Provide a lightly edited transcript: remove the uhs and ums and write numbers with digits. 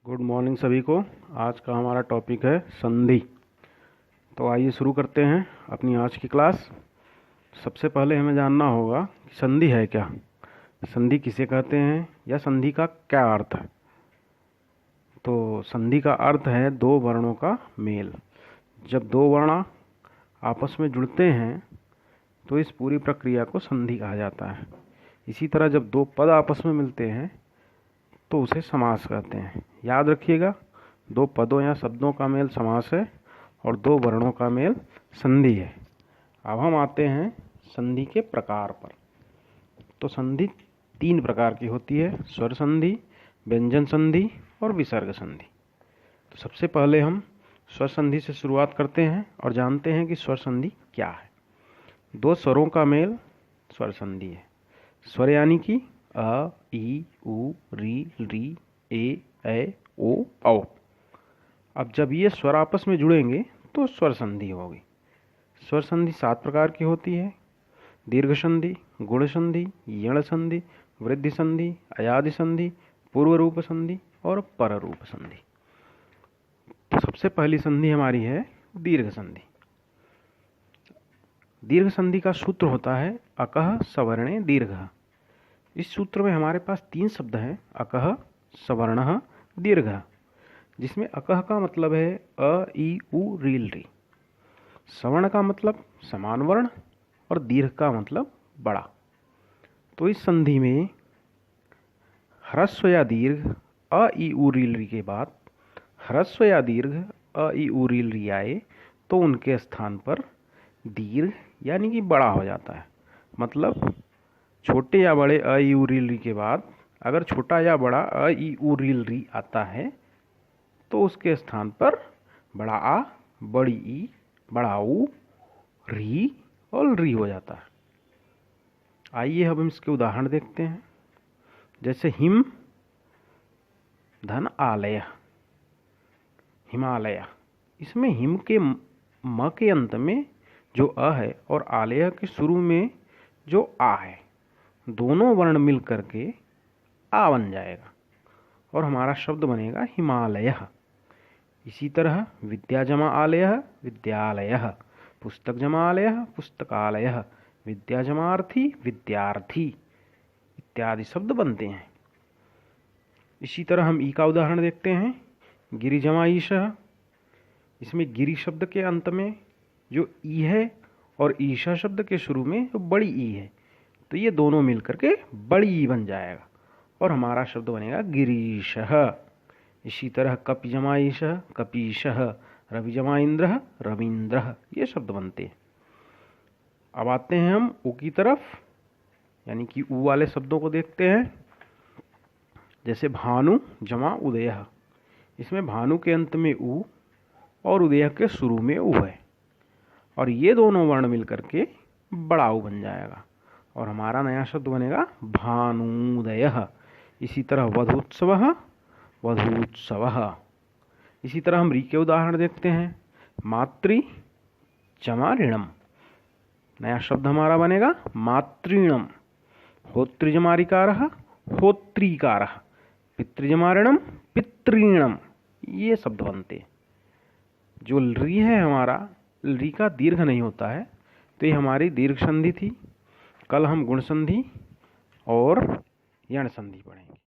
Good morning सभी को। आज का हमारा टॉपिक है संधि। तो आइए शुरू करते हैं अपनी आज की क्लास। सबसे पहले हमें जानना होगा कि संधि है क्या, संधि किसे कहते हैं या संधि का क्या अर्थ है। तो संधि का अर्थ है दो वर्णों का मेल। जब दो वर्ण आपस में जुड़ते हैं तो इस पूरी प्रक्रिया को संधि कहा जाता है। इसी तरह जब दो पद आपस में मिलते हैं तो उसे समास कहते हैं। याद रखिएगा, दो पदों या शब्दों का मेल समास है और दो वर्णों का मेल संधि है। अब हम आते हैं संधि के प्रकार पर। तो संधि तीन प्रकार की होती है: स्वर संधि, व्यंजन संधि और विसर्ग संधि। तो सबसे पहले हम स्वर संधि से शुरुआत करते हैं और जानते हैं कि स्वर संधि क्या है। दो स्वरों का मेल स्वर संधि है। स्वर यानी कि अ, ई, उ, री, ए, ओ, औ। अब जब ये स्वर आपस में जुड़ेंगे तो स्वर संधि होगी। स्वर संधि 7 प्रकार की होती है: दीर्घ संधि, गुण संधि, यण संधि, वृद्धि संधि, अयादि संधि, पूर्व रूप संधि और पर रूप संधि। तो सबसे पहली संधि हमारी है दीर्घ संधि। दीर्घ संधि का सूत्र होता है अकः सवर्णे दीर्घः। इस सूत्र में हमारे पास 3 शब्द हैं: अकः, सवर्णः, दीर्घः। जिसमें अकः का मतलब है अ, ई, उ, री। सवर्ण का मतलब समान वर्ण और दीर्घ का मतलब बड़ा। तो इस संधि में ह्रस्व या दीर्घ अ, ई, उ, री के बाद ह्रस्व या दीर्घ अ, ई, उ, री आए तो उनके स्थान पर दीर्घ यानी कि बड़ा हो जाता है। मतलब छोटे या बड़े अ, ई, उ, री के बाद अगर छोटा या बड़ा अ, ई, उ, री आता है तो उसके स्थान पर बड़ा आ, बड़ी ई, बड़ा ऊ, री और री हो जाता है। आइए अब हम इसके उदाहरण देखते हैं। जैसे हिम, धन, आलय, हिमालय। इसमें हिम के म के अंत में जो अ है और आलय के शुरू में जो आ है, दोनों वर्ण मिल करके आ बन जाएगा और हमारा शब्द बनेगा हिमालय। इसी तरह विद्या जमा आलय विद्यालय, पुस्तक जमा आलय पुस्तकालय, विद्या जमार्थी विद्यार्थी इत्यादि शब्द बनते हैं। इसी तरह हम ई का उदाहरण देखते हैं। गिरि जमा ईशः। इसमें गिरि शब्द के अंत में जो ई है और ईशा शब्द के शुरू में जो बड़ी ई है, तो ये दोनों मिलकर के बड़ी ई बन जाएगा और हमारा शब्द बनेगा गिरीशः। इसी तरह कपि जमा ईशः कपीशः, रवि जमा इंद्रः रवींद्रः, ये शब्द बनते हैं। अब आते हैं हम उ की तरफ, यानी कि उ वाले शब्दों को देखते हैं। जैसे भानु जमा उदयः। इसमें भानु के अंत में उ और उदय के शुरू में उ है और ये दोनों वर्ण मिलकर के बड़ा उ बन जाएगा और हमारा नया शब्द बनेगा भानुदयः। इसी तरह वधूत्सवः वधूत्सवः। इसी तरह हम री के उदाहरण देखते हैं। मातृ जमा ऋणम। नया शब्द हमारा बनेगा मातृणम। होतृ जमा ऋकारः होत्रीकारः, पितृ जमा ऋणम पितृणम, ये शब्द बनते हैं। जो री है हमारा, री का दीर्घ नहीं होता है, तो ये हमारी दीर्घ संधि थी। कल हम गुण संधि और यण संधि पढ़ेंगे।